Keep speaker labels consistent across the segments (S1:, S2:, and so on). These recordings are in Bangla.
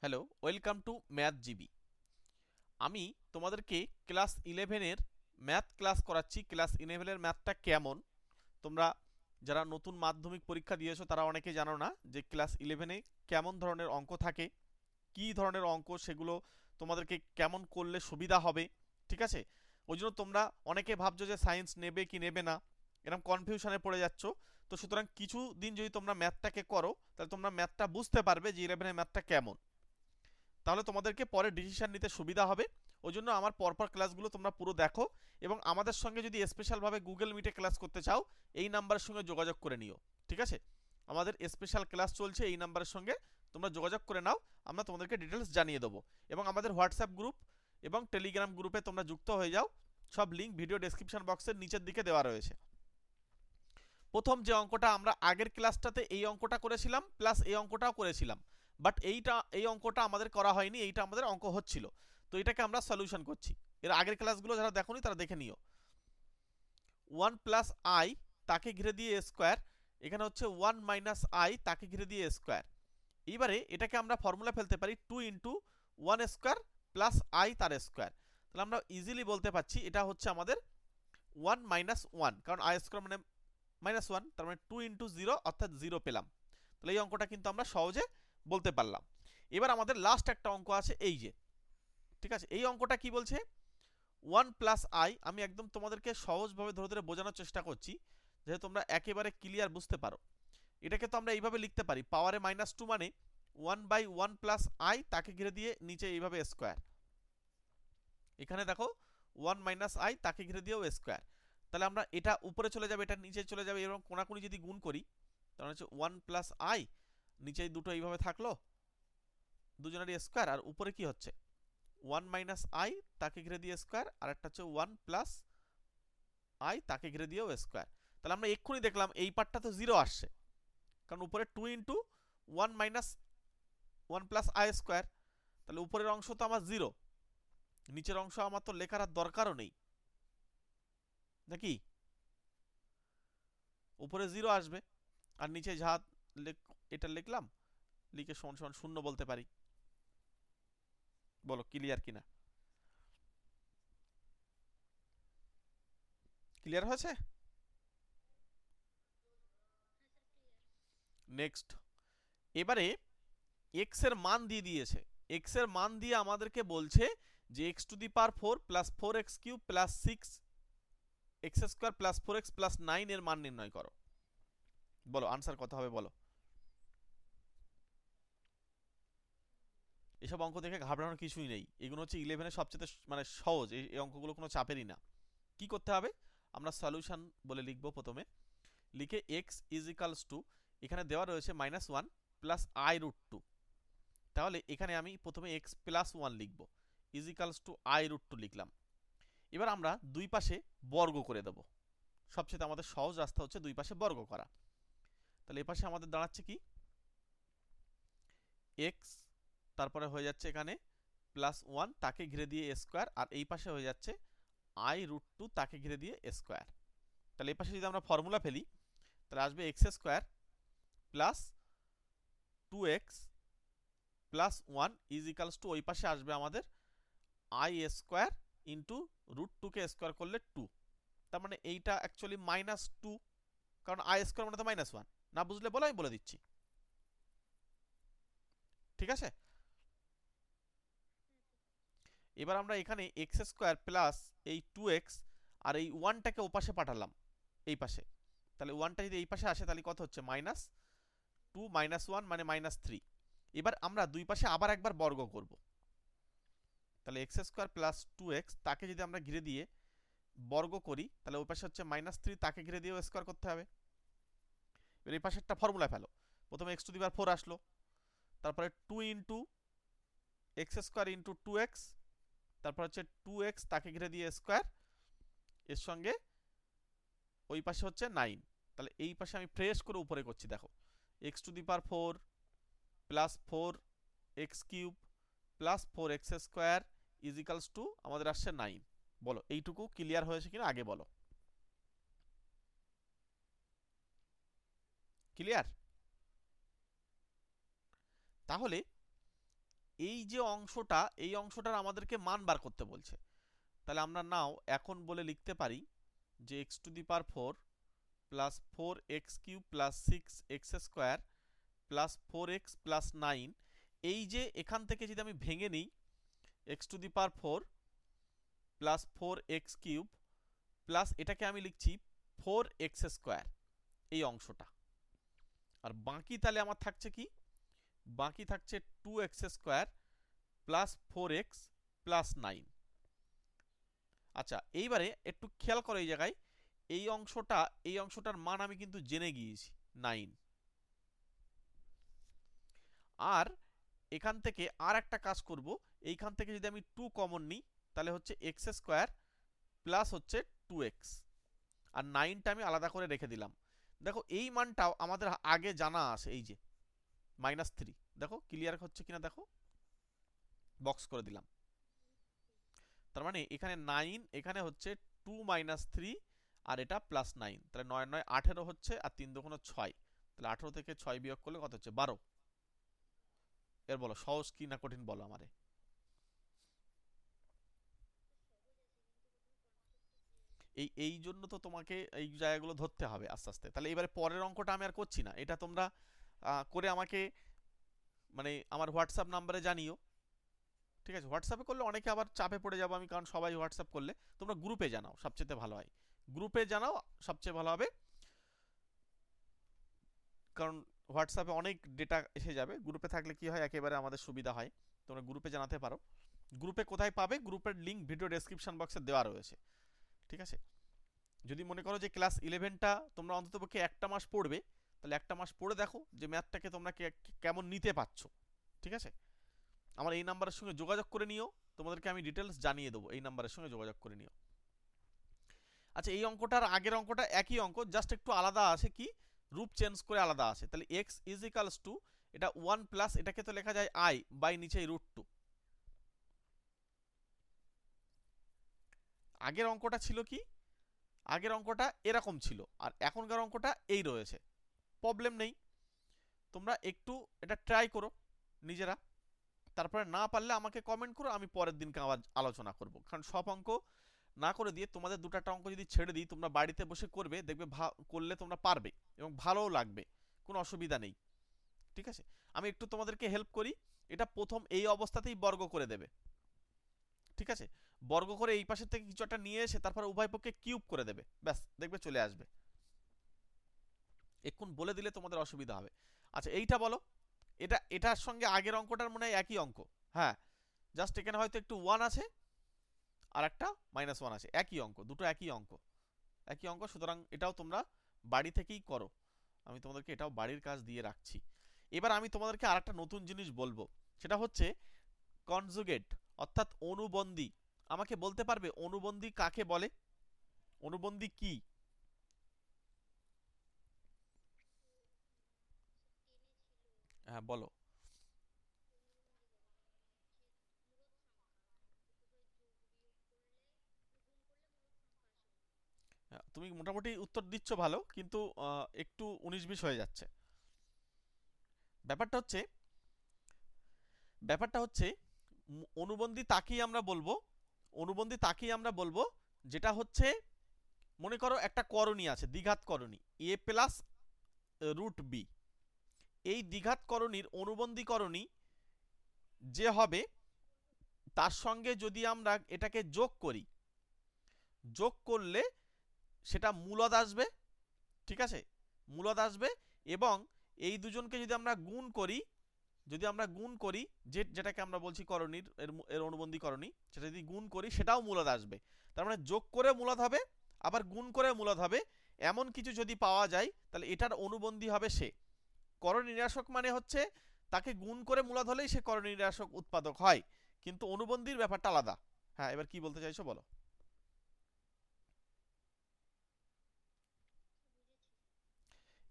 S1: Hello, welcome to math GB. আমি তোমাদেরকে ক্লাস 11-এর ম্যাথ ক্লাস করাচ্ছি। ক্লাস 11-এর ম্যাথটা কেমন, তোমরা যারা নতুন মাধ্যমিক পরীক্ষা দিয়েছো তারা অনেকে জানো না যে ক্লাস 11-এ কেমন ধরনের অঙ্ক থাকে, কী ধরনের অঙ্ক, সেগুলো তোমাদেরকে কেমন করলে সুবিধা হবে। ঠিক আছে, ওই জন্য তোমরা অনেকে ভাবছো যে সায়েন্স নেবে কি নেবে না, এরকম কনফিউশনে পড়ে যাচ্ছ। তো সুতরাং কিছু দিন যদি তোমরা ম্যাথটাকে করো তাহলে তোমরা ম্যাথটা বুঝতে পারবে যে 11-এর ম্যাথটা কেমন, তাহলে তোমাদেরকে পরে ডিসিশন নিতে সুবিধা হবে। ওই জন্য আমার পরপর ক্লাসগুলো তোমরা পুরো দেখো, এবং আমাদের সঙ্গে যদি স্পেশালভাবে গুগল মিটে ক্লাস করতে চাও এই নাম্বারের সঙ্গে যোগাযোগ করে নিও। ঠিক আছে, আমাদের স্পেশাল ক্লাস চলছে, এই নাম্বারের সঙ্গে তোমরা যোগাযোগ করে নাও, আমরা তোমাদেরকে ডিটেলস জানিয়ে দেবো। এবং আমাদের হোয়াটসঅ্যাপ গ্রুপ এবং টেলিগ্রাম গ্রুপে তোমরা যুক্ত হয়ে যাও, সব লিঙ্ক ভিডিও ডেসক্রিপশন বক্সের নিচের দিকে দেওয়া রয়েছে। প্রথম যে অঙ্কটা আমরা আগের ক্লাসটাতে এই অঙ্কটা করেছিলাম, প্লাস এই অঙ্কটাও করেছিলাম, বাট এই অঙ্কটা আমাদের করা হয়নি, এইটা আমাদের অঙ্ক হচ্ছিল। তো এটাকে আমরা সলিউশন করছি। এর আগের ক্লাসগুলো যারা দেখোনি তারা দেখে নিও। 1 + i তাকে ঘিরে দিয়ে স্কোয়ার, এখানে হচ্ছে 1 - i তাকে ঘিরে দিয়ে স্কোয়ার। এইবারে এটাকে আমরা ফর্মুলা ফেলতে পারি 2 × 1² প্লাস i তার স্কোয়ার। তাহলে আমরা ইজিলি বলতে পারছি এটা হচ্ছে আমাদের 1 - 1, কারণ i² মানে -1, তার মানে 2 × 0 অর্থাৎ 0 পেলাম। তাহলে এই অঙ্কটা কিন্তু আমরা সহজে বলতে পারলাম। এবার আমাদের লাস্ট একটা অঙ্ক আছে এই যে, ঠিক আছে, এই অঙ্কটা কি বলছে 1 + i। আমি একদম তোমাদেরকে সহজভাবে ধরে ধরে বোঝানোর চেষ্টা করছি যাতে তোমরা একেবারে ক্লিয়ার বুঝতে পারো। এটাকে তো আমরা এইভাবে লিখতে পারি, পাওয়ারে -2 মানে 1/1 + i তাকে ঘিরে দিয়ে নিচে এইভাবে স্কোয়ার। এখানে দেখো 1 - i তাকে ঘিরে দিয়েও স্কোয়ার। তাহলে আমরা এটা উপরে চলে যাবে, এটা নিচে চলে যাবে, এরকম কোনাকুনি যদি গুণ করি তাহলে হচ্ছে 1 + i, নিচে দুটো এইভাবে থাকলো, দুজনেরই স্কোয়ার, আর উপরে কি হচ্ছে 1 - i তাকে ঘিরে দিয়ে স্কোয়ার, আর একটা হচ্ছে 1 + i তাকে ঘিরে দিয়েও স্কোয়ার। তাহলে আমরা এক্ষুনি দেখলাম এই পার্টটা তো 0 আসছে, কারণ উপরে 2 × 1 - 1 + i স্কোয়ার। তাহলে উপরের অংশ তো আমার 0, নিচের অংশ আমার তো লেখার আর দরকারও নেই নাকি, উপরে 0 আসবে, আর নিচে যা এটা লিখলাম, লিখে সমান সমান 0 বলতে পারি। বলো ক্লিয়ার কিনা, ক্লিয়ার হয়েছে? নেক্সট, এবারে এক্স এর মান দিয়ে দিয়েছে, এক্স এর মান দিয়ে আমাদেরকে বলছে যে x⁴ plus 4x³ plus 6x² plus 4x plus 9 এর মান নির্ণয় করো। বলো আনসার কত হবে বলো। এসব অঙ্ক দেখে ঘাবড়ানোর কিছুই নেই, এগুলো হচ্ছে 11-এর সবচেয়ে মানে সহজ, এই অঙ্কগুলো কোনো চাপেরই না। কি করতে হবে, আমরা সলিউশন বলে লিখবো প্রথমে, লিখে x = এখানে দেওয়া রয়েছে -1 প্লাস i√2। তাহলে এখানে আমি প্রথমে x + 1 লিখব, i√2 লিখলাম। এবার আমরা দুই পাশে বর্গ করে দেব, সবচেয়ে আমাদের সহজ রাস্তা হচ্ছে দুই পাশে বর্গ করা। তাহলে এই পাশে আমাদের দাঁড়াচ্ছে কি x, তারপরে হয়ে যাচ্ছে এখানে +1 তাকে ঘিরে দিয়ে স্কোয়ার, আর এই পাশে হয়ে যাচ্ছে i√2 তাকে ঘিরে দিয়ে স্কোয়ার। তাহলে এই পাশে যদি আমরা ফর্মুলা ফেলি তাহলে আসবে x² প্লাস 2x প্লাস 1 = ওই পাশে আসবে আমাদের i² ইন্টু √2 কে স্কোয়ার করলে 2। তার মানে এইটা অ্যাকচুয়ালি -2, কারণ i² মানে তো -1, না বুঝলে বলো, আমি বলে দিচ্ছি। ঠিক আছে, এবার আমরা এখানে x² প্লাস এই 2x আর এই 1টাকে ওপাশে পাঠালাম এই পাশে। তাহলে 1টা যদি এই পাশে আসে তাহলে কত হচ্ছে -2 -1 মানে -3। এবার আমরা দুই পাশে আবার একবার বর্গ করব, তাহলে x² প্লাস 2x তাকে যদি আমরা ঘিরে দিয়ে বর্গ করি তাহলে ওই পাশে হচ্ছে -3 তাকে ঘিরে দিয়েও স্কোয়ার করতে হবে। এবার এই পাশে একটা ফর্মুলা ফেলো, প্রথমে x⁴ আসলো, তারপরে 2 × x² ইন্টু 2x, তারপর হচ্ছে 2x তাকে ঘিরে দিয়ে স্কোয়ার, এর সঙ্গে ওই পাশে হচ্ছে 9। তাহলে এই পাশে আমি ফ্রেশ করে উপরে করছি, দেখো x⁴ plus 4x³ plus 4x² আমাদের আসছে 9। বলো এইটুকু ক্লিয়ার হয়েছে কিনা আগে বলো, ক্লিয়ার? তাহলে এই যে অংশটা, এই অংশটার আমাদেরকে মান বার করতে বলছে। তাহলে আমরা নাও এখন বলে লিখতে পারি যে x to the power 4 plus 4x³ plus 6x² plus 4x plus 9, এই যে এখান থেকে যদি আমি ভেঙে নিই x to the power 4 plus 4x³ plus এটাকে আমি লিখছি 4x², এই অংশটা। আর বাকি তাহলে আমার থাকছে কি, বাকি থাকছে 2x² প্লাস 4x প্লাস 9। আচ্ছা এইবারে একটু খেয়াল করো এই জায়গায়, এই অংশটা, এই অংশটার মান আমি কিন্তু জেনে গিয়েছি 9। আর এখান থেকে আর একটা কাজ করব, এইখান থেকে যদি আমি 2 কমন নিই তাহলে হচ্ছে x² প্লাস হচ্ছে 2x, আর 9টা আমি আলাদা করে রেখে দিলাম। দেখো এই মানটাও আমাদের আগে জানা আছে, এই যে -3, দেখো ক্লিয়ার হচ্ছে কিনা, দেখো বক্স করে দিলাম। তার মানে এখানে 9, এখানে হচ্ছে 2 - 3, আর এটা প্লাস 9, তাহলে 9 9 18 হচ্ছে, আর 3 2 6, তাহলে 18 থেকে 6 বিয়োগ করলে কত হচ্ছে 12। এর বলো সহজ কি না কঠিন বলো আমারে। এই জন্য তো তোমাকে এই জায়গাগুলো ধরতে হবে আস্তে আস্তে। তাহলে এবারে পরের অঙ্কটা আমি আর করছি না, এটা তোমরা করে আমাকে মানে আমার হোয়াটসঅ্যাপ নাম্বারে জানিও, ঠিক আছে? হোয়াটসঅ্যাপে করলে অনেকে আবার চাপে পড়ে যাবো আমি, কারণ সবাই হোয়াটসঅ্যাপ করলে, তোমরা গ্রুপে জানাও সবচেয়ে ভালো হয়, গ্রুপে জানাও সবচেয়ে ভালো হবে, কারণ হোয়াটসঅ্যাপে অনেক ডেটা এসে যাবে, গ্রুপে থাকলে কি হয় একেবারে আমাদের সুবিধা হয়। তোমরা গ্রুপে জানাতে পারো। গ্রুপে কোথায় পাবে? গ্রুপের লিঙ্ক ভিডিও ডেসক্রিপশন বক্সে দেওয়া রয়েছে, ঠিক আছে? যদি মনে করো যে ক্লাস 11টা তোমরা অন্ততপক্ষে একটা মাস পড়বে, তাহলে একটা মাস পড়ে দেখো যে ম্যাথটাকে তোমরা কেমন নিতে পারছো, ঠিক আছে? আমার এই নাম্বারের সঙ্গে যোগাযোগ করে নিও, তোমাদেরকে আমি ডিটেলস জানিয়ে দেবো, এই নাম্বারের সঙ্গে যোগাযোগ করে নিও। আচ্ছা এই অঙ্কটার আগের অঙ্কটা একই অঙ্ক, জাস্ট একটু আলাদা আছে, কি রূপ চেঞ্জ করে আলাদা আছে। তাহলে x ইজ ইকালস টু, এটা 1 প্লাস, এটাকে তো লেখা যায় i বাই নিচেই √2। আগের অঙ্কটা ছিল কি, আগের অঙ্কটা এরকম ছিল, আর এখনকার অঙ্কটা এই রয়েছে, প্রবলেম নেই। তোমরা একটু এটা ট্রাই করো নিজেরা, তারপরে না পারলে আমাকে কমেন্ট করো, আমি পরের দিনকে আবার আলোচনা করব। কারণ সব অঙ্ক না করে দিয়ে তোমাদের দুটো একটা অঙ্ক যদি ছেড়ে দিই, তোমরা বাড়িতে বসে করবে, দেখবে করলে তোমরা পারবে এবং ভালোও লাগবে, কোনো অসুবিধা নেই, ঠিক আছে? আমি একটু তোমাদেরকে হেল্প করি, এটা প্রথম এই অবস্থাতেই বর্গ করে দেবে, ঠিক আছে? বর্গ করে এই পাশের থেকে কিছু একটা নিয়ে এসে তারপর উভয় পক্ষে কিউব করে দেবে, ব্যাস দেখবে চলে আসবে। এক্ষুন বলে দিলে তোমাদের অসুবিধা হবে। আচ্ছা এইটা বলো, এটার সঙ্গে আগের অঙ্কটার মনে হয় একই অঙ্ক, হ্যাঁ, জাস্ট এখানে হয়তো একটু 1 আছে আর একটা -1 আছে, একই অঙ্ক, দুটো একই অঙ্ক, একই অঙ্ক। সুতরাং এটাও তোমরা বাড়ি থেকেই করো, আমি তোমাদেরকে এটাও বাড়ির কাজ দিয়ে রাখছি। এবার আমি তোমাদেরকে আর একটা নতুন জিনিস বলবো, সেটা হচ্ছে কনজুগেট, অর্থাৎ অনুবন্ধী। আমাকে বলতে পারবে অনুবন্ধী কাকে বলে? অনুবন্ধী কি? হ্যাঁ বলো। হ্যাঁ, তুমি মোটামুটি উত্তর দিচ্ছ ভালো, কিন্তু একটু 19-20 হয়ে যাচ্ছে। ব্যাপারটা হচ্ছে, ব্যাপারটা হচ্ছে অনুবন্ধী তাকেই আমরা বলবো, অনুবন্ধী তাকেই আমরা বলবো যেটা হচ্ছে, মনে করো একটা করণী আছে, দ্বিঘাত করণী a প্লাস √b, এই দ্বিঘাত করণীর অনুবন্ধী করণী যে হবে, তার সঙ্গে যদি আমরা এটাকে যোগ করি, যোগ করলে সেটা মূলদ আসবে, ঠিক আছে? মূলদ আসবে, এবং এই দুজনকে যদি আমরা গুণ করি, যদি আমরা গুণ করি, যেটাকে আমরা বলছি করণীর এর অনুবন্ধী করণী, সেটা যদি গুণ করি সেটাও মূলদ আসবে। তার মানে যোগ করে মূলদ হবে, আবার গুণ করে মূলদ হবে, এমন কিছু যদি পাওয়া যায় তাহলে এটার অনুবন্ধী হবে সে। করণী নিরাসক মানে হচ্ছে তাকে গুণ করে মূলদ হলেই সে করণী নিরাসক উৎপাদক হয়, কিন্তু অনুবন্ধীর ব্যাপারটা আলাদা। হ্যাঁ এবার কি বলতে চাইছো বলো।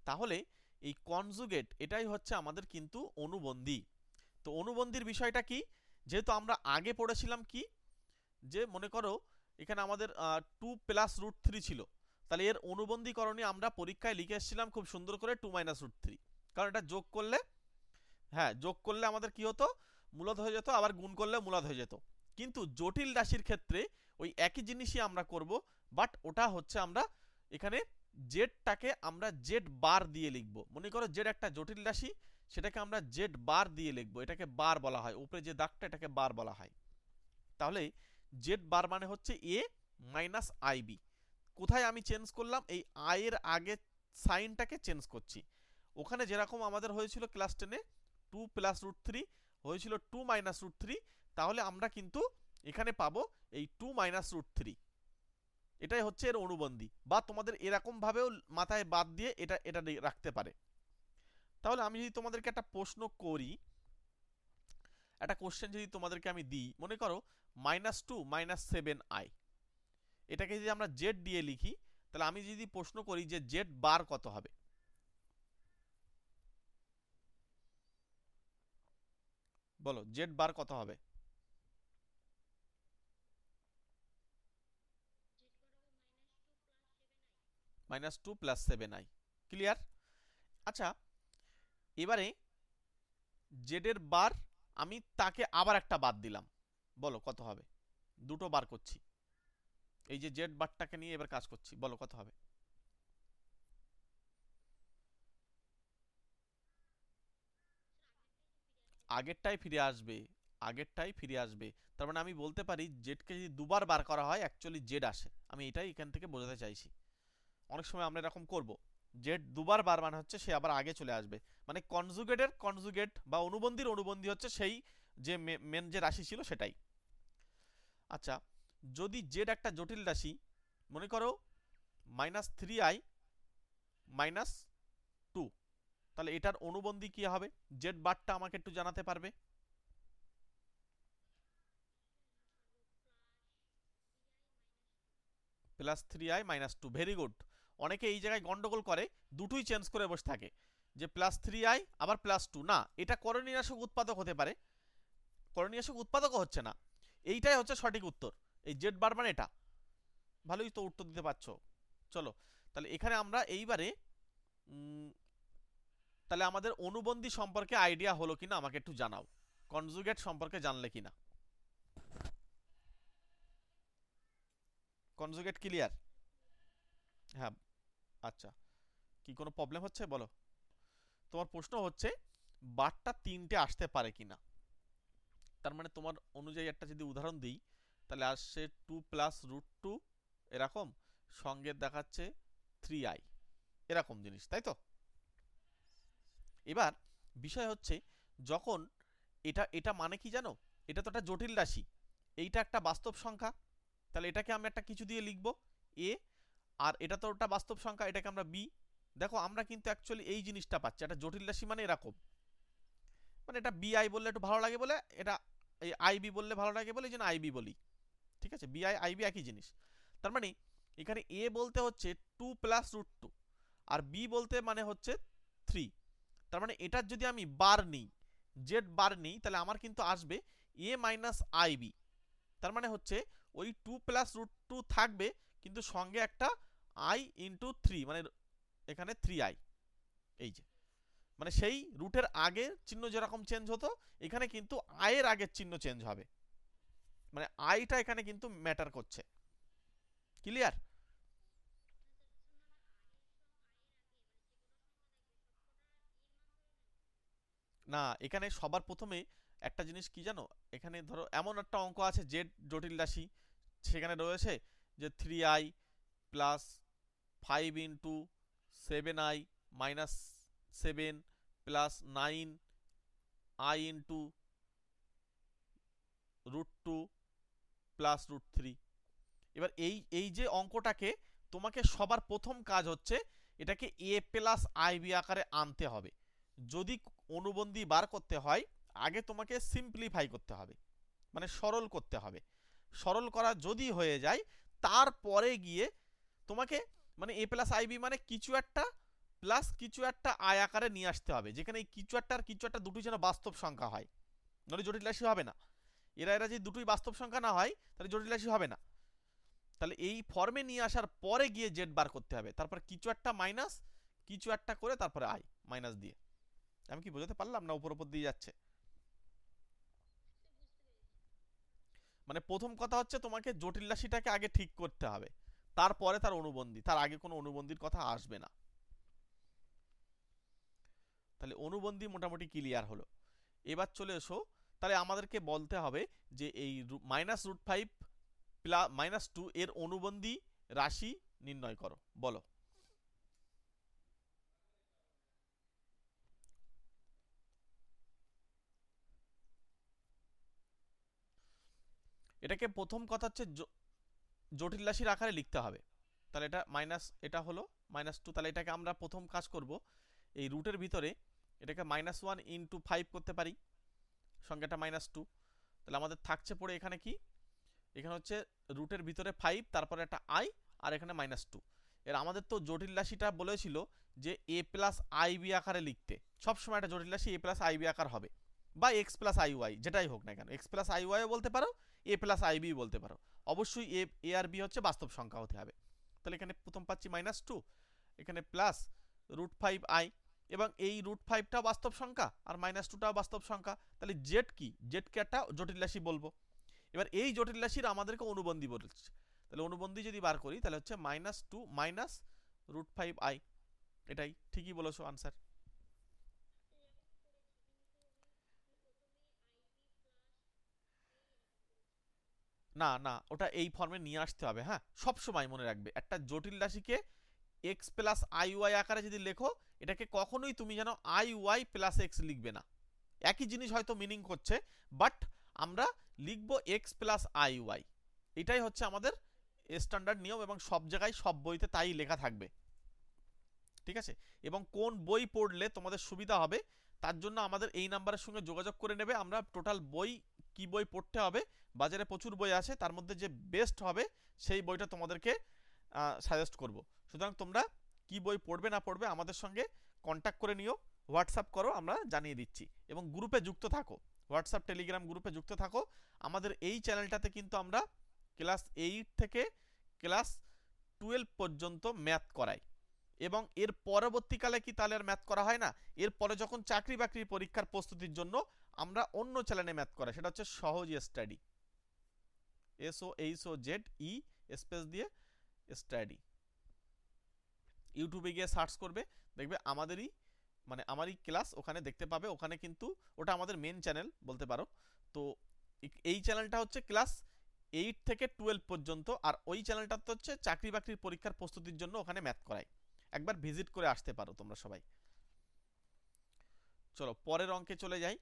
S1: তাহলে এই কনজুগেট এটাই হচ্ছে আমাদের কিন্তু অনুবন্ধী। তো অনুবন্ধীর বিষয়টা কি, যেহেতু আমরা আগে পড়েছিলাম কি, যে মনে করো এখানে আমাদের 2 প্লাস √3 ছিল, তাহলে এর অনুবন্ধীকরণে আমরা পরীক্ষায় লিখে এসেছিলাম খুব সুন্দর করে 2 - √3, কারণ এটা যোগ করলে, হ্যাঁ যোগ করলে আমাদের কি হতো, মূলদ হয়ে যেত, আবার গুণ করলে মূলদ হয়ে যেত। কিন্তু জটিল রাশির ক্ষেত্রে ওই একই জিনিসই আমরা করব, বাট ওটা হচ্ছে আমরা এখানে জেডটাকে আমরা জেড বার দিয়ে লিখব। মনে করো জেড একটা জটিল রাশি, সেটাকে আমরা জেড বার দিয়ে লিখব, এটাকে বার বলা হয়, উপরে যে দাগটা এটাকে বার বলা হয়। তাহলে জেড বার মানে হচ্ছে এ মাইনাস আইবি। কোথায় আমি চেঞ্জ করলাম? এই আই এর আগে সাইনটাকে চেঞ্জ করছি। ওখানে যেরকম আমাদের হয়েছিল ক্লাস 10-এ 2 প্লাস রুট 3 হয়েছিল 2 মাইনাস রুট 3, তাহলে আমরা কিন্তু এখানে পাবো এই 2 মাইনাস রুট 3। এটাই হচ্ছে এর অনুবন্ধী, বা তোমাদের এরকম ভাবেও মাথায় বাদ দিয়ে এটা এটা রাখতে পারে। তাহলে আমি যদি তোমাদেরকে একটা প্রশ্ন করি, একটা কোশ্চেন যদি তোমাদেরকে আমি দিই, মনে করো -2 -7i, এটাকে যদি আমরা জেড দিয়ে লিখি, তাহলে আমি যদি প্রশ্ন করি যে জেড বার কত হবে, বলো জেড বার কত হবে? -2 + 7i। ক্লিয়ার? আচ্ছা, এবারে জেড এর বার আমি তাকে আবার একটা বাদ দিলাম, বলো কত হবে? দুটো বার করছি, এই যে জেড বারটাকে নিয়ে এবার কাজ করছি, বলো কত হবে? আগেরটাই ফিরে আসবে, আগেরটাই ফিরে আসবে। তার মানে আমি বলতে পারি জেডকে যদি দুবার বার করা হয় অ্যাকচুয়ালি জেড আসে। আমি এটাই এখান থেকে বোঝাতে চাইছি। অনেক সময় আমরা এরকম করব, জেড দুবার বার মানে হচ্ছে সে আবার আগে চলে আসবে, মানে কনজুগেটের কনজুগেট বা অনুবন্ধীর অনুবন্ধী হচ্ছে সেই যে মেন যে রাশি ছিল সেটাই। আচ্ছা, যদি জেড একটা জটিল রাশি, মনে করো -3i -2, তাহলে এটার অনুবন্ধী কি হবে? জেড বারটা আমাকে একটু জানাতে পারবে? +3i -2, very good. অনেকে এই জায়গায় গন্ডগোল করে, দুটোই চেঞ্জ করে বসে থাকে, যে +3i আবার +2। না, এটা করণীয়াসক উৎপাদক হতে পারে, করণীয়াসক উৎপাদকও হচ্ছে না। এইটাই হচ্ছে সঠিক উত্তর, এই জেড বার মানে এটা। ভালোই তো উত্তর দিতে পারছো। চলো, তাহলে এখানে আমরা এইবারে তাহলে আমাদের অনুবন্ধী সম্পর্কে আইডিয়া হলো কিনা আমাকে একটু জানাও, কনজুগেট সম্পর্কে জানলে কিনা। Conjugate clear? হ্যাঁ। আচ্ছা, কি কোনো প্রবলেম হচ্ছে বলো? তোমার প্রশ্ন হচ্ছে বারটা তিনটে আসতে পারে কিনা। তার মানে তোমার অনুযায়ী একটা যদি উদাহরণ দিই, তাহলে আসছে 2 + √2 এরকম, সঙ্গে দেখাচ্ছে 3i, এরকম জিনিস, তাই তো? এবার বিষয় হচ্ছে, যখন এটা এটা মানে কি জানো, এটা তো একটা জটিল রাশি, এইটা একটা বাস্তব সংখ্যা, তাহলে এটাকে আমি একটা কিছু দিয়ে লিখবো এ, আর এটা তো একটা বাস্তব সংখ্যা, এটাকে আমরা বি। দেখো আমরা কিন্তু অ্যাকচুয়ালি এই জিনিসটা পাচ্ছি, একটা জটিল রাশি মানে এরকম, মানে এটা বিআই বললে একটু ভালো লাগে বলে, এটা এই আইবি বললে ভালো লাগে বলে এই জন্য আইবি বলি। ঠিক আছে, বিআই আইবি একই জিনিস। তার মানে এখানে এ বলতে হচ্ছে 2 + √2, আর বি বলতে মানে হচ্ছে 3। তার মানে এটার যদি আমি বার নিই, জেড বার নিই, তাহলে আমার কিন্তু আসবে এ মাইনাস আইবি। তার মানে হচ্ছে ওই 2 + √2 থাকবে, কিন্তু সঙ্গে একটা i × 3, মানে এখানে 3i। এই যে, মানে সেই রুটের আগের চিহ্ন যেরকম চেঞ্জ হতো, এখানে কিন্তু আয়ের আগের চিহ্ন চেঞ্জ হবে, মানে আইটা এখানে কিন্তু ম্যাটার করছে। ক্লিয়ার? না, এখানে সবার প্রথমে একটা জিনিস কি জানো, এখানে ধরো এমন একটা অঙ্ক আছে জেড জটিল রাশি, সেখানে রয়েছে যে 3i plus 5 × 7i -7 plus 9i × √2 plus √3। এবার এই এই যে অঙ্কটাকে তোমাকে সবার প্রথম কাজ হচ্ছে এটাকে এ প্লাস আইবি আকারে আনতে হবে। যদি অনুবন্ধী বার করতে হয়, আগে তোমাকে সিম্পলিফাই করতে হবে, মানে সরল করতে হবে। সরল করা যদি হয়ে যায়, তারপরে গিয়ে তোমাকে মানে এ প্লাস আইবি মানে কিছু একটা প্লাস কিছু একটা আয় আকারে নিয়ে আসতে হবে, যেখানে এই কিছু একটা আর কিছু একটা দুটোই যেন বাস্তব সংখ্যা হয়, নইলে জটিল রাশি হবে না। এরা এরা যদি দুটোই বাস্তব সংখ্যা না হয়, তাহলে জটিল রাশি হবে না। তাহলে এই ফর্মে নিয়ে আসার পরে গিয়ে জেড বার করতে হবে, তারপর কিছু একটা মাইনাস কিছু একটা করে তারপরে আই মাইনাস দিয়ে। আমি কি বোঝাতে পারলাম না উপর উপর দিয়ে যাচ্ছে? মানে প্রথম কথা হচ্ছে তোমাকে জটিল রাশিটাকে আগে ঠিক করতে হবে, তারপরে তার অনুবন্ধী, তার আগে কোনো অনুবন্ধীর কথা আসবে না। তাহলে অনুবন্ধী মোটামুটি ক্লিয়ার হলো। এবার চলে এসো, তাহলে আমাদেরকে বলতে হবে যে এই -√5 প্লাস -2 এর অনুবন্ধী রাশি নির্ণয় করো, বলো। এটাকে প্রথম কথা হচ্ছে জটিল রাশির আকারে লিখতে হবে। তাহলে এটা মাইনাস, এটা হলো -2, তাহলে এটাকে আমরা প্রথম কাজ করব, এই রুটের ভিতরে এটাকে -1 × 5 করতে পারি, সঙ্গে এটা -2। তাহলে আমাদের থাকছে পড়ে এখানে কি, এখানে হচ্ছে রুটের ভিতরে 5, তারপরে একটা আই, আর এখানে -2। এর আমাদের তো জটিল রাশিটা বলেছিল যে a প্লাস আইবি আকারে লিখতে, সবসময় একটা জটিল রাশি a প্লাস আইবি আকার হবে, বা এক্স প্লাস আই ওয়াই, যেটাই হোক না কেন, এক্স প্লাস আই ওয়াইও বলতে পারো, এ প্লাস আইবি বলতে পারো। অবশ্যই এ আর বি হচ্ছে বাস্তব সংখ্যা হতে হবে। তাহলে এখানে প্রথম পাচ্ছি -2, এখানে প্লাস √5i, এবং এই √5টাও বাস্তব সংখ্যা আর -2টাও বাস্তব সংখ্যা। তাহলে জেড কি, জেডকে একটা জটিল রাশি বলবো। এবার এই জটিল রাশির আমাদেরকে অনুবন্ধী বলছে, তাহলে অনুবন্ধী যদি বার করি তাহলে হচ্ছে -2 মাইনাস √5i। এটাই ঠিকই বলেছো, আনসার। না না, ওটা এই ফর্মে নিয়ে আসতে হবে। হ্যাঁ, সব সময় মনে রাখবে, একটা জটিল রাশিকে এক্স প্লাস আই ওয়াই আকারে যদি লেখো, এটাকে কখনোই তুমি যেন আই ওয়াই প্লাস এক্স লিখবে না। একই জিনিস হয়তো মিনিং করছে, বাট আমরা লিখবো এক্স প্লাস আই ওয়াই। এটাই হচ্ছে আমাদের স্ট্যান্ডার্ড নিয়ম, এবং সব জায়গায় সব বইতে তাই লেখা থাকবে। ঠিক আছে, এবং কোন বই পড়লে তোমাদের সুবিধা হবে তার জন্য আমাদের এই নাম্বারের সঙ্গে যোগাযোগ করে নেবে। আমরা টোটাল বই, কি বই পড়তে হবে, বাজারে প্রচুর বই আছে, তার মধ্যে যে বেস্ট হবে সেই বইটা তোমাদেরকে সাজেস্ট করব। সুতরাং তোমরা কি বই পড়বে না পড়বে আমাদের সঙ্গে কন্ট্যাক্ট করে নিও, হোয়াটসঅ্যাপ করো, আমরা জানিয়ে দিচ্ছি। এবং গ্রুপে যুক্ত থাকো, হোয়াটসঅ্যাপ টেলিগ্রাম গ্রুপে যুক্ত থাকো। আমাদের এই চ্যানেলটাতে কিন্তু আমরা ক্লাস 8 থেকে ক্লাস 12 পর্যন্ত ম্যাথ করাই, এবং এর পরবর্তীকালে কি তাহলে আর ম্যাথ করা হয় না? এরপরে যখন চাকরি বাকরির পরীক্ষার প্রস্তুতির জন্য আমরা অন্য চ্যানেলে ম্যাথ করাই, সেটা হচ্ছে সহজ স্টাডি, SOHOZE স্পেস দিয়ে স্টাডি। ইউটিউবে গিয়ে সার্চ করবে, দেখবে আমাদেরই, মানে আমারই ক্লাস ওখানে দেখতে পাবে। ওখানে কিন্তু ওটা আমাদের মেন চ্যানেল বলতে পারো। তো এই চ্যানেলটা হচ্ছে ক্লাস 8 থেকে 12 পর্যন্ত, আর ওই চ্যানেলটাতে হচ্ছে চাকরি বাকরির পরীক্ষার প্রস্তুতির জন্য ওখানে ম্যাথ করাই। একবার ভিজিট করে আসতে পারো তোমরা সবাই। চলো পরের অঙ্কে চলে যাই।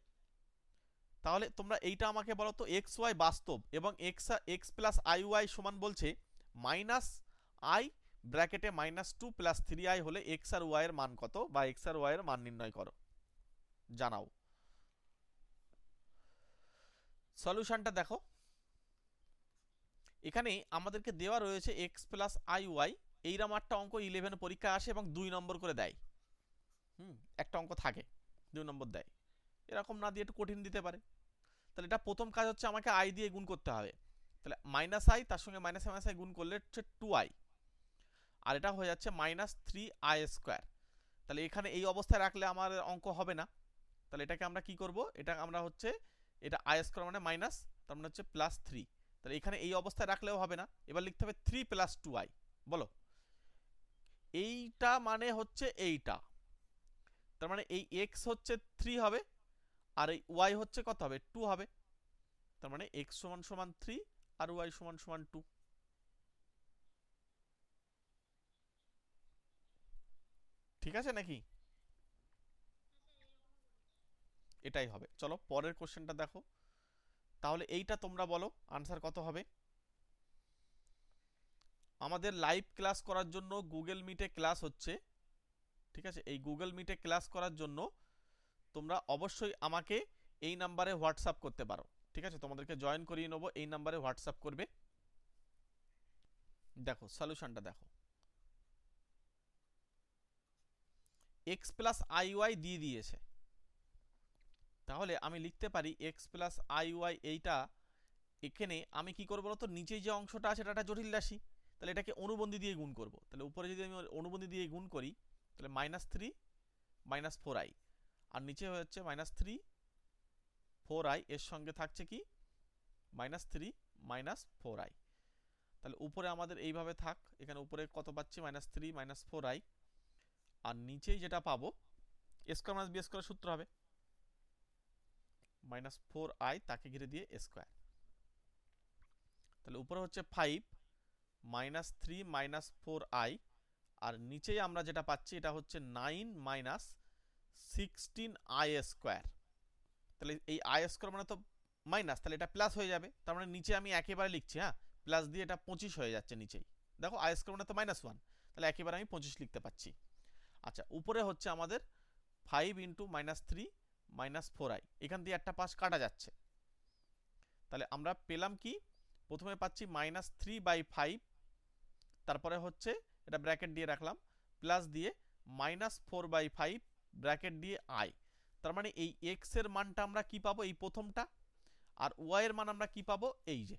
S1: তাহলে তোমরা এইটা আমাকে বলো তো, এক্স ওয়াই বাস্তব এবং এক্স প্লাস আই ওয়াই সমান বলছে -i ব্র্যাকেটে -2 প্লাস 3i হলে এক্স আর ওয়াই এর মান কত, বা এক্স আর ওয়াই এর মান নির্ণয় করো, জানাও। সলিউশনটা দেখো, এখানে আমাদেরকে দেওয়া রয়েছে এক্স প্লাস আই ওয়াই, এইরকম একটা অঙ্ক 11 পরীক্ষায় আসে এবং 2 নম্বর করে দেয়। একটা অঙ্ক থাকে 2 নম্বর দেয়, এরকম না দিয়ে একটু কঠিন দিতে পারে। তাহলে এটা প্রথম কাজ হচ্ছে আমাকে আই দিয়ে গুণ করতে হবে। তাহলে -i তার সঙ্গে -i গুণ করলে হচ্ছে 2i, আর এটা হয়ে যাচ্ছে -3i²। তাহলে এখানে এই অবস্থায় রাখলে আমার অঙ্ক হবে না। তাহলে এটাকে আমরা কি করব, এটা আমরা হচ্ছে, এটা i² মানে মাইনাস, তার মানে হচ্ছে +3। তাহলে এখানে এই অবস্থায় রাখলেও হবে না, এবার লিখতে হবে 3 + 2i। বলো, এইটা মানে হচ্ছে এইটা, তার মানে এই x হচ্ছে 3 হবে, আর এই y হচ্ছে কত হবে, 2 হবে। তার মানে x = 3 আর y = 2। ঠিক আছে নাকি? এটাই হবে। চলো পরের কোশ্চেনটা দেখো। তাহলে এইটা তোমরা বলো আনসার কত হবে। আমাদের লাইভ ক্লাস করার জন্য গুগল মিটে ক্লাস হচ্ছে। ঠিক আছে, এই গুগল মিটে ক্লাস করার জন্য তোমরা অবশ্যই আমাকে এই নাম্বারে হোয়াটসঅ্যাপ করতে পারো। ঠিক আছে, তোমাদেরকে জয়েন করিয়ে নেবো, এই নাম্বারে হোয়াটসঅ্যাপ করবে। দেখো সলিউশনটা দেখো, এক্স প্লাস আই ওয়াই দিয়ে দিয়েছে, তাহলে আমি লিখতে পারি এক্স প্লাস আই ওয়াই। এইটা এখানে আমি কি করবো বলতো, নিচে যে অংশটা আছে এটা একটা জটিল রাশি, তাহলে এটাকে অনুবন্ধী দিয়ে গুণ করব। তাহলে উপরে যদি আমি অনুবন্ধী দিয়ে গুণ করি, তাহলে -3 -4i, আর নিচে হচ্ছে -3 4i, এর সঙ্গে থাকছে কি -3 -4i। তাহলে উপরে আমাদের এইভাবে থাক, এখানে উপরে কত পাচ্ছি -3 -4i, আর নিচেই যেটা পাবো a square minus B square সূত্র হবে -4i তাকে ঘিরে দিয়ে a স্কয়ার। তাহলে উপরে হচ্ছে 5 -3 -4i, আর নিচেই আমরা যেটা পাচ্ছি এটা হচ্ছে 9 -16i স্কয়ার। তাহলে এই i স্কয়ার মানে তো মাইনাস, তাহলে এটা প্লাস হয়ে যাবে, তার মানে নিচে আমি একেবারে লিখছি, হ্যাঁ প্লাস দিয়ে এটা 25 হয়ে যাচ্ছে নিচেই। দেখো i স্কয়ার মানে তো -1, তাহলে একেবারে আমি 25 লিখতে পাচ্ছি। আচ্ছা উপরে হচ্ছে আমাদের 5 × -3 -4i, এখান দিয়ে একটা পাশ কাটা যাচ্ছে, তাহলে আমরা পেলাম কি, প্রথমে পাচ্ছি -3/5, তারপরে হচ্ছে এটা ব্র্যাকেট দিয়ে রাখলাম, প্লাস দিয়ে -4/5 ব্র্যাকেট দিয়ে i। তার মানে এই x এর মানটা আমরা কি পাবো, এই প্রথমটা, আর y এর মান আমরা কি পাবো, এই যে।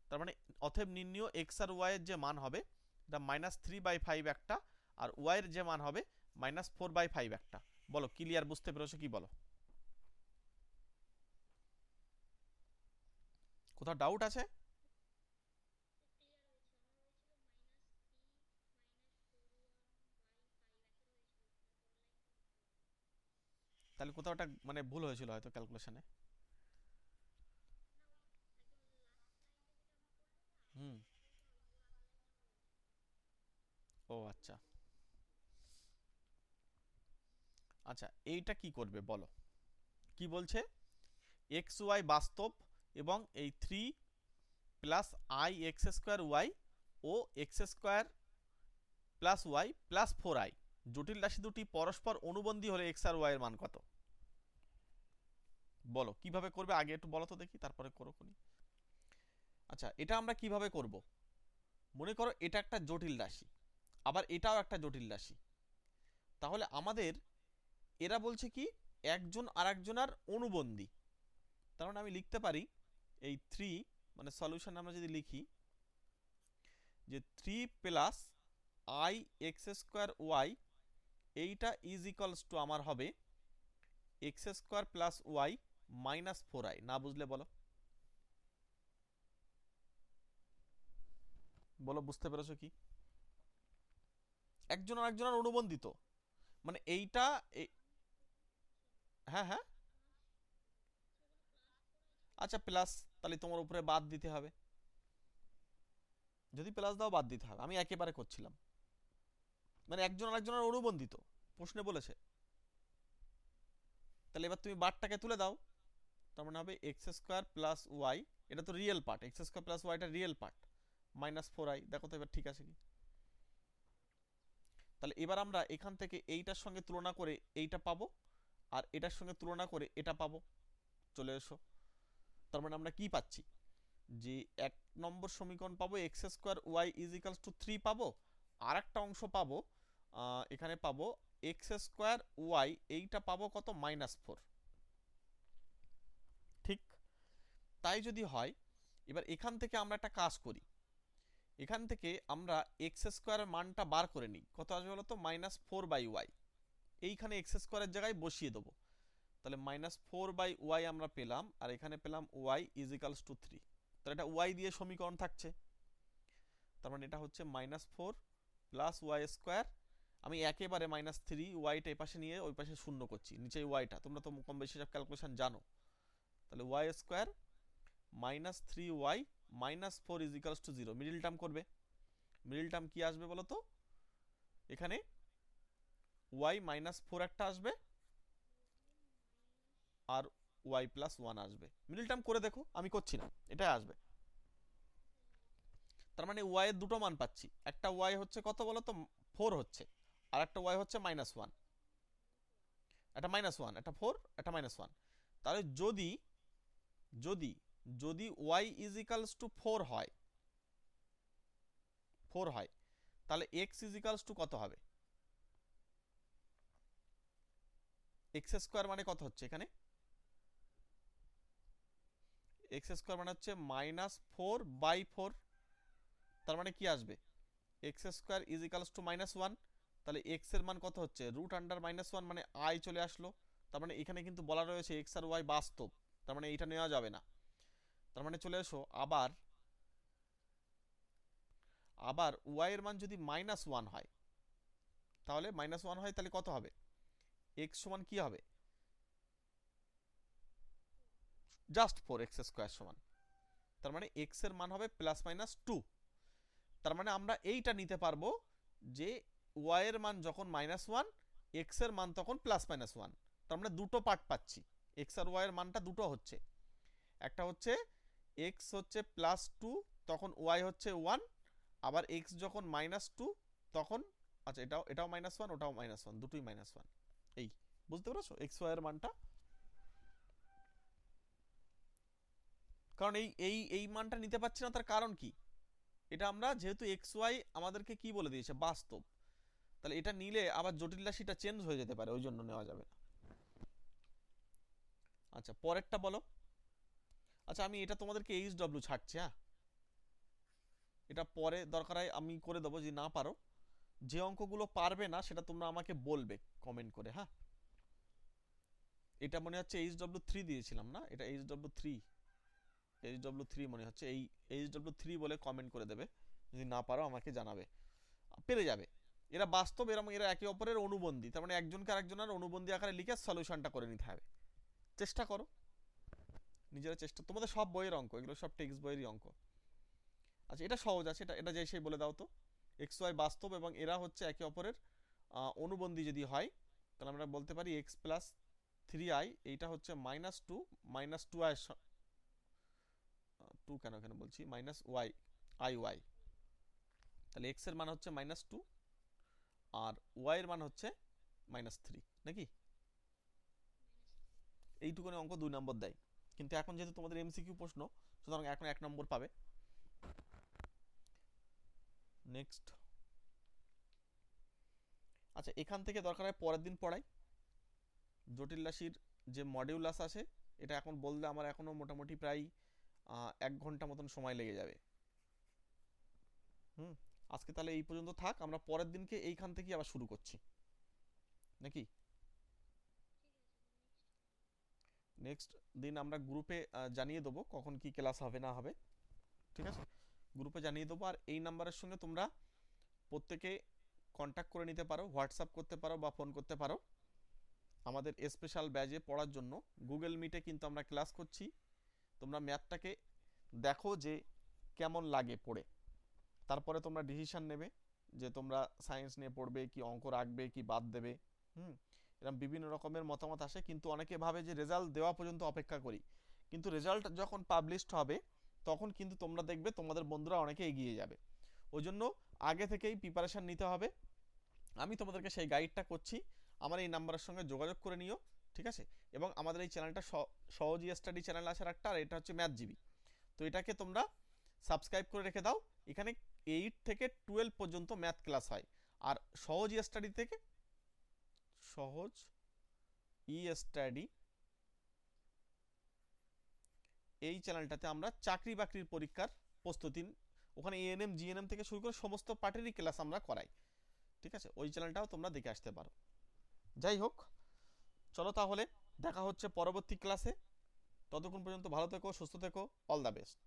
S1: তার মানে অতএব নির্ণয় x আর y এর যে মান হবে এটা -3/5 একটা, আর y এর যে মান হবে -4/5 একটা। বলো ক্লিয়ার, বুঝতে পেরেছো কি? বলো কোথাও ডাউট আছে? তাহলে কোথাও একটা মানে ভুল হয়েছিল হয়তো ক্যালকুলেশনে। হুম। ও আচ্ছা। আচ্ছা এইটা কি করবে বলো, কি বলছে, এক্স ওয়াই বাস্তব এবং এই 3 plus i x square y ও x square plus y plus 4i জটিল রাশি দুটি পরস্পর অনুবন্ধী হলে এক্স আর ওয়াই এর মান কত? বলো কিভাবে করবে, আগে একটু বলো তো দেখি, তারপরে করো কোনি। আচ্ছা এটা আমরা কিভাবে করব, মনে করো এটা একটা জটিল রাশি, আবার এটাও একটা জটিল রাশি, তাহলে আমাদের এরা বলছে কি একজন আরেকজনের অনুবন্ধী। তার মানে আমি লিখতে পারি এই 3, মানে সলিউশন আমরা যদি লিখি যে 3 plus i x square y, এইটা ইজ ইকুয়ালস টু আমার হবে x square plus Y -4i। না বুঝলে বলো, বলো বুঝতে পেরেছো কি? একজন আরেকজনের অনুবন্ধিত, মানে এইটা হ্যাঁ হ্যাঁ। আচ্ছা প্লাস, তাহলে তোমার উপরে বাদ দিতে হবে, যদি প্লাস দাও বাদ দিতে হবে, আমি একেবারে করছিলাম, মানে একজন আরেকজনের অনুবন্ধিত প্রশ্নে বলেছে। তাহলে এবার তুমি বারটাকে তুলে দাও, তার মানে হবে এক্স স্কোয়ার প্লাস ওয়াই, এটা তো real part, X square plus ওয়াইটা রিয়েল পার্ট, -4i। দেখো তো এবার ঠিক আছে কি? তাহলে এবার আমরা এখান থেকে এইটার সঙ্গে তুলনা করে এইটা পাবো, আর এটার সঙ্গে তুলনা করে এটা পাবো। চলে এসো, তার মানে আমরা কি পাচ্ছি, যে এক নম্বর সমীকরণ পাবো x square y is equals to 3 পাবো, আর একটা অংশ পাবো এখানে পাবো এক্স স্কোয়ার ওয়াই, এইটা পাবো কত -4। ঠিক, তাই যদি হয় এবার এখান থেকে আমরা একটা কাজ করি, এখান থেকে আমরা এক্স স্কোয়ারের মানটা বার করে নিই, কত আসবে বলো তো -4/y, এইখানে এক্স স্কোয়ারের জায়গায় বসিয়ে দেবো, তাহলে -4/y আমরা পেলাম, আর এখানে পেলাম y ইজ ইকালস টু 3, তাহলে এটা y দিয়ে সমীকরণ থাকছে, তার মানে এটা হচ্ছে -4 প্লাস ওয়াই স্কোয়ার, আমি একেবারে -3 ওয়াইটা এই পাশে নিয়ে ওই পাশে শূন্য করছি, নিচে ওয়াইটা তোমরা তো কম বেশি সব ক্যালকুলেশন জানো, তাহলে y square -3y -4 is equals to 0, middle term করবে, মিডিল টার্ম কি আসবে বলো তো, এখানে y -4 একটা আসবে, আর y+1 আসবে, মিডিল টার্ম করে দেখো, আমি করছি না, এটাই আসবে। তার মানে y এর দুটো মান পাচ্ছি, একটা y হচ্ছে কত বলো তো 4 হচ্ছে, আর একটা y হচ্ছে -1, একটা -1 একটা 4 একটা -1। তাহলে যদি যদি যদি y ইজ ইকালস টু 4 হয়, 4 হয়, তাহলে x ইজ ইকালস টু কত হবে, এক্স স্কোয়ার মানে কত হচ্ছে এখানে, এক্স স্কোয়ার মানে হচ্ছে -4/4, তার মানে কি আসবে x square is equals two -1, তাহলে এক্স এর মান কত হচ্ছে √1 মানে আই চলে আসলো, তার মানে এখানে কিন্তু বলা রয়েছে এক্স আর ওয়াই বাস্তব, তার মানে এইটা নেওয়া যাবে না, তার মানে চলে এসো আবার আবার ওয়াই এর মান যদি -1 হয়, তাহলে -1 হয় তাহলে কত হবে? এক্স সমান কি হবে? জাস্ট 4x² সমান, তার মানে এক্স এর মান হবে +-2। তার মানে আমরা এইটা নিতে পারবো যে ওয়াই এর মান যখন -1, এক্স এর মান তখন +-1। তার মানে দুটো পার্ট পাচ্ছি, এক্স আর ওয়াই এর মানটা দুটো হচ্ছে, একটা হচ্ছে এক্স হচ্ছে +2 তখন ওয়াই হচ্ছে 1, আবার এক্স যখন -2 তখন, আচ্ছা এটাও এটাও -1 ওটাও -1, দুটোই -1। এই বুঝতে পেরেছো এক্স ওয়াই এর মানটা? কারণ এই এই এই মানটা নিতে পারছি না, তার কারণ কি? এটা আমরা যেহেতু এক্স ওয়াই আমাদেরকে কি বলে দিয়েছে, বাস্তব, তাহলে এটা নিলে আবার জটিল রাশিটা চেঞ্জ হয়ে যেতে পারে, ওই জন্য নেওয়া যাবে না। আচ্ছা পরেরটা বলো। আচ্ছা আমি এটা তোমাদেরকে এইচ ডব্লিউ ছাড়ছি, হ্যাঁ এটা পরে দরকার হয় আমি করে দেবো যদি না পারো। যে অঙ্কগুলো পারবে না সেটা তোমরা আমাকে বলবে কমেন্ট করে, হ্যাঁ। এটা মনে হচ্ছে এইচ ডব্লিউ 3 দিয়েছিলাম না, এটা এইচ ডব্লিউ থ্রি মনে হচ্ছে, এই এইচ ডব্লিউ 3 বলে কমেন্ট করে দেবে, যদি না পারো আমাকে জানাবে, পেরে যাবে। এরা বাস্তব, এরকম এরা একে অপরের অনুবন্ধী, তার মানে একজনকে আরেকজনের অনুবন্ধী আকারে লিখে সলিউশনটা করে নিতে হবে। চেষ্টা করো নিজেরা, চেষ্টা, তোমাদের সব বইয়ের অঙ্ক, এগুলো সব টেক্সট বইয়েরই অঙ্ক। আচ্ছা এটা সহজ আছে, এটা এটা যেই সেই বলে দাও তো। এক্স ওয়াই বাস্তব এবং এরা হচ্ছে একে অপরের অনুবন্ধী যদি হয়, তাহলে আমরা বলতে পারি x+3i, এইটা হচ্ছে -2, -2i, 2 কেন কেন বলছি, -y iy, তাহলে x এর মান হচ্ছে -2 আর y এর মান হচ্ছে -3, নাকি? এইটুকুনি অঙ্ক 2 নম্বর দেয়, কিন্তু এখন যেহেতু তোমাদের এমসিকিউ প্রশ্ন, সুতরাং এখন 1 নম্বর পাবে। নেক্সট। আচ্ছা এখান থেকে দরকার হয় পরের দিন পড়াই, জটিল রাশির যে মডিউলাস আছে, এটা এখন বললে আমার এখনো মোটামুটি প্রায় 1 ঘন্টা মতন সময় লেগে যাবে। হুম, আজকে তাহলে এই পর্যন্ত থাক, আমরা পরের দিনকে এইখান থেকে আবার শুরু করছি, নাকি? নেক্সট দিন আমরা গ্রুপে জানিয়ে দেবো কখন কি ক্লাস হবে না হবে, ঠিক আছে? গ্রুপে জানিয়ে দেবো, আর এই নাম্বারের সঙ্গে তোমরা প্রত্যেকে কন্ট্যাক্ট করে নিতে পারো, হোয়াটসঅ্যাপ করতে পারো বা ফোন করতে পারো। আমাদের স্পেশাল ব্যাচে পড়ার জন্য গুগল মিটে কিন্তু আমরা ক্লাস করছি। তোমরা ম্যাথটাকে দেখো যে কেমন লাগে পড়ে, তারপরে তোমরা ডিসিশন নেবে যে তোমরা সায়েন্স নিয়ে পড়বে কি অঙ্ক রাখবে কি বাদ দেবে। হুম, এরকম বিভিন্ন রকমের মতামত আসে, কিন্তু অনেকে ভাবে যে রেজাল্ট দেওয়া পর্যন্ত অপেক্ষা করি, কিন্তু রেজাল্ট যখন পাবলিশড হবে তখন কিন্তু তোমরা দেখবে তোমাদের বন্ধুরা অনেকে এগিয়ে যাবে। ওই জন্য আগে থেকেই প্রিপারেশান নিতে হবে। আমি তোমাদেরকে সেই গাইডটা করছি, আমার এই নাম্বারের সঙ্গে যোগাযোগ করে নিও, ঠিক আছে? এবং আমাদের এই চ্যানেলটা সহজ স্টাডি চ্যানেল আসার একটা, আর এটা হচ্ছে ম্যাথ জিবি, তো এটাকে তোমরা সাবস্ক্রাইব করে রেখে দাও। এখানে 8 থেকে 12 পর্যন্ত ম্যাথ ক্লাস হয়, আর সহজ স্টাডি থেকে, সহজ স্টাডি, এই চ্যানেলটাতে আমরা চাকরি বাকরির পরীক্ষার প্রস্তুতি, ওখানে এএনএম জিএনএম থেকে শুরু করে সমস্ত পার্টেরই ক্লাস আমরা করাই, ঠিক আছে? ওই চ্যানেলটাও তোমরা দেখে আসতে পারো। যাই হোক, চলো তাহলে দেখা হচ্ছে পরবর্তী ক্লাসে, ততক্ষণ পর্যন্ত ভালো থেকো, সুস্থ থেকো, অল দ্য বেস্ট।